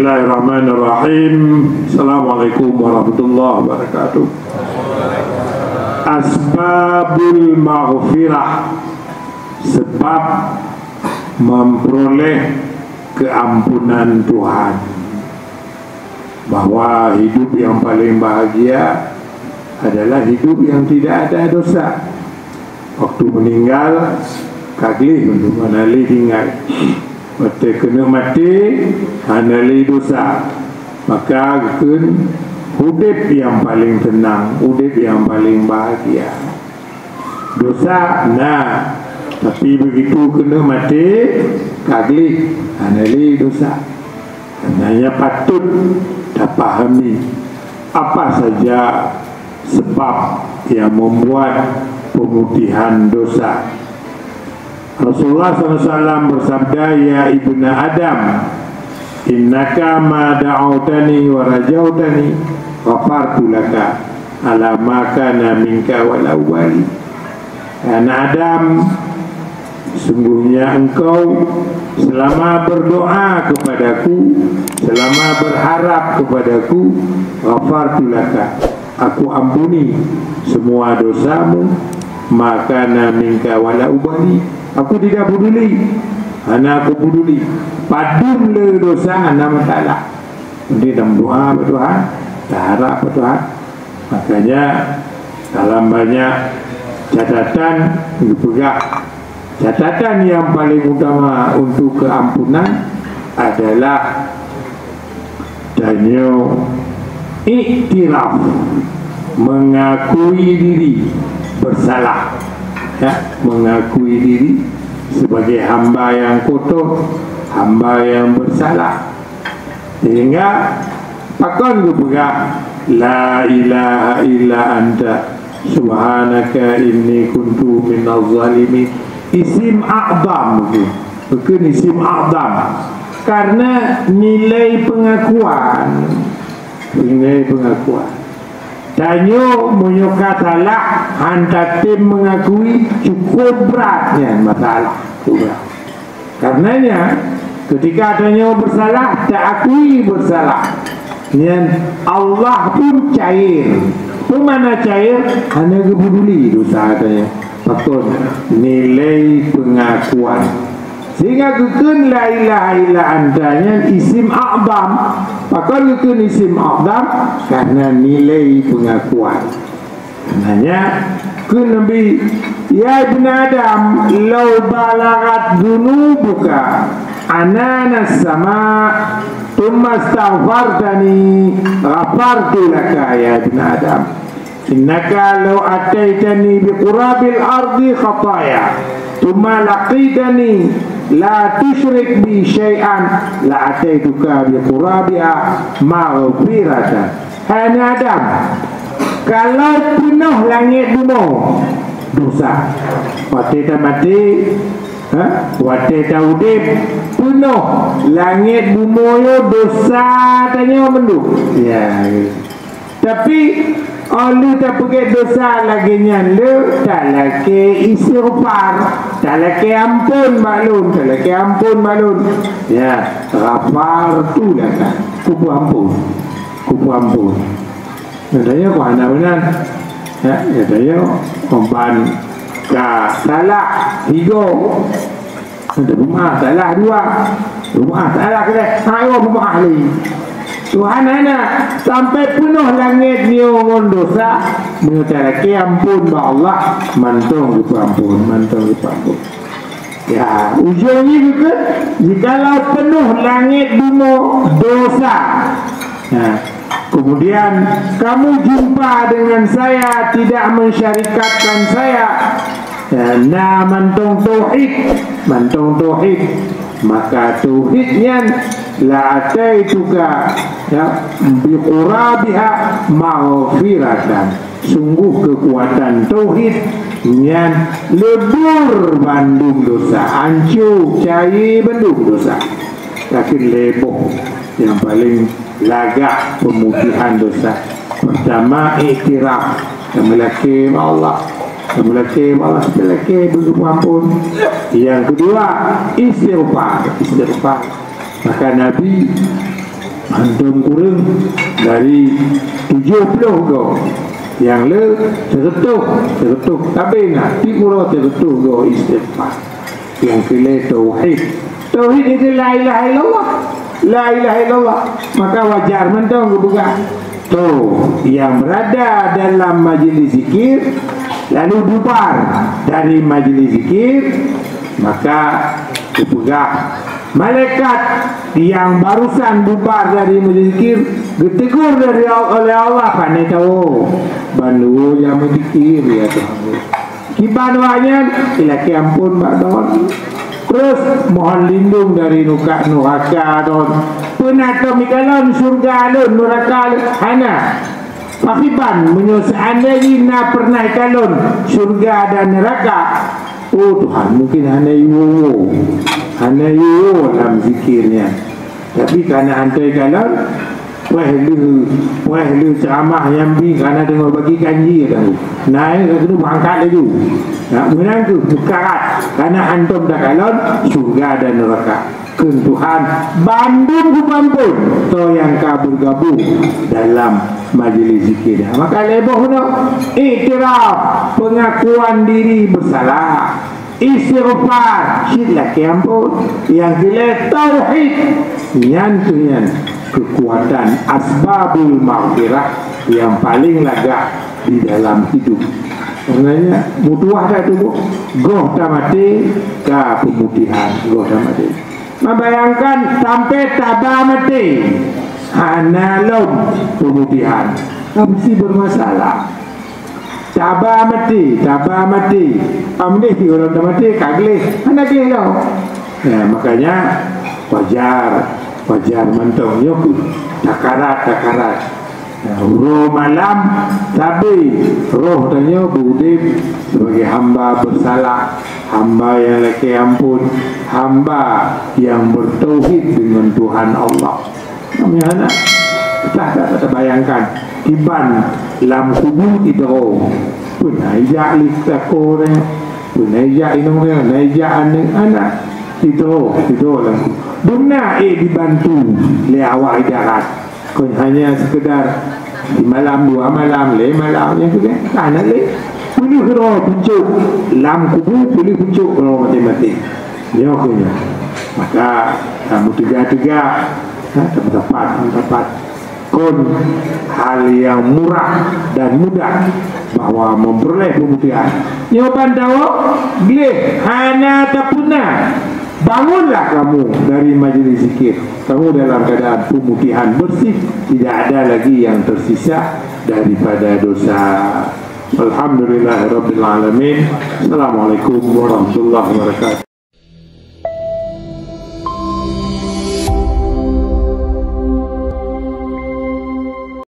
Bismillahirrahmanirrahim. Assalamualaikum warahmatullahi wabarakatuh. Asbabul maghfirah, sebab memperoleh keampunan Tuhan. Bahwa hidup yang paling bahagia adalah hidup yang tidak ada dosa. Waktu meninggal kaglih untuk manali tinggal. Waktu kena mati hanali dosa, maka akan hidup yang paling tenang, hidup yang paling bahagia. Dosa nah, tapi begitu kena mati kaglih hanali dosa. Hanya patut dipahami apa saja sebab yang membuat pemutihan dosa. Rasulullah SAW bersabda, ya ibnu Adam, innaka ma da'autani wa rajautani ghafartu laka ala ma kana minka wal awwali. Anak Adam, sungguhnya engkau selama berdoa kepadaku, selama berharap kepadaku, ghafartu laka, aku ampuni semua dosamu, maka na minka wal awwali. Aku tidak peduli, hanya aku peduli padun le dosa anda masalah. Jadi dalam doa Tuhan, harap Tuhan. Makanya dalam banyak catatan dipegang, catatan yang paling utama untuk keampunan adalah danyo iktiraf, mengakui diri bersalah. Ya, mengakui diri sebagai hamba yang kotor, hamba yang bersalah. Sehingga pakon kepegang la ilaha illa anta subhanaka inni kuntu minaz zalimin. Isim a'zam, bukan isim a'zam, karena nilai pengakuan, nilai pengakuan. Tanyo menyuka salah, hantar tim mengakui cukup beratnya masalah. Karenanya ketika tanyo bersalah, tak akui bersalah, Allah pun cair. Pemana cair? Hanya kepeduli dosa tanya. Betul, nilai pengakuan. Sehingga kekun la ilaha illa antanya isim a'zam. Pakon kekun isim a'zam karena nilai pengakuan. Hanya kun Nabi, ya ibn Adam, law balagat dunubuka ananas sama thumma astaghfartani ghafartu laka ya ibn Adam. Innaka law ataitani biqurabil ardi khataya thumma laqitani la tusyrik bi syai'an la ataituka bi qurabiha maghfiratan. Hai Adam, kalau penuh langit bumi dosa, waktu kita mati, waktu kita hidup penuh langit bumi dosa tanya menduk. Ya, tapi kalau tak pakai dosa lagi nyalu, tak lagi istighfar, tak lagi ampun maklum, tak lagi ampun maklum. Ya, ghafar tu lah kan, kupu ampun, kupu ampun. Katanya kau anak benar, ya, katanya kompan ka salah tiga, ada rumah salah dua, rumah salah kita, ayo rumah ahli. Tuhan anak sampai penuh langit nyon dosa, mengucapkan ampun ba Allah, mantong itu ampun, mantong itu ampun. Ya, ujungnya juga jikalau penuh langit bumi dosa, nah, kemudian kamu jumpa dengan saya, tidak mensyarikatkan saya, ya, nah mantong tauhid, mantong tauhid, maka tauhidnya la ataituka ya biqurabiha maghfiratan. Sungguh kekuatan tauhid yang lebur bandung dosa, hancur cari bandung dosa, tapi leboh yang paling lagak pemutihan dosa. Pertama iktiraf, memiliki Allah, memiliki Allah, memiliki bersyukur ampun. Yang kedua istighfar, istighfar. Maka Nabi antum kurang dari 70 go. Yang le tergetuk tapi nak tiga tergetuk go istighfar. Yang kele tauhid itu la ilaha illallah, la ilaha illallah. Maka wajar mentong buka tuh yang berada dalam majlis zikir lalu bubar dari majlis zikir, maka dipegang malaikat yang barusan bubar dari majlis zikir ditegur dari oleh Allah, pandai tahu bandu yang berzikir ya Tuhan. Kibanwanya ilaki ampun Mbak Don. Terus mohon lindung dari neraka Don. Penata mikalon surga alun neraka hana. Pakiban menyusahkan na pernah kalon surga dan neraka. Oh Tuhan, mungkin hana yu dalam zikirnya. Tapi karena antai kalon wahlu ceramah yang bi karena dengar bagi kanji tahu. Naik ke tu angkat lagi. Nak menang tu bukarat karena antum dah kalon surga dan neraka. Kun Tuhan bandung kupampun to yang bergabung dalam majlis zikir. Maka leboh no iktiraf, pengakuan diri bersalah, istighfar, syirik ampun, yang kile tauhid, nyan kekuatan asbabul maghfirah yang paling lagak di dalam hidup. Sebenarnya mutuah dah tu goh tamati ka pemutihan, goh tamati. Membayangkan sampai tabah mati analom pemutihan mesti bermasalah. Tabah mati amnih orang dah mati kagle anak dia tau. Ya makanya wajar mentong yok takarat roh malam tapi roh tanya budip sebagai hamba bersalah, hamba yang laki ampun, hamba yang bertauhid dengan Tuhan Allah. Namanya anak tak bayangkan tiban lam kubur itu pun aja litakore pun aja inongnya aja anak itu lam benar dibantu le awak idarat. Kau hanya sekedar di malam 2 malam, 5 malam yang tu kan, tak nak le. Pilih roh pucuk, lam kubur pilih pucuk roh mati-mati. Dia punya. Maka kamu tegak-tegak, tepat. Kon hal yang murah dan mudah bahwa memperoleh pemutihan. Jawaban tahu, boleh hanya terpuna. Bangunlah kamu dari majlis zikir. Kamu dalam keadaan pemutihan bersih, tidak ada lagi yang tersisa daripada dosa. Alhamdulillahirabbil alamin. Assalamualaikum warahmatullahi wabarakatuh.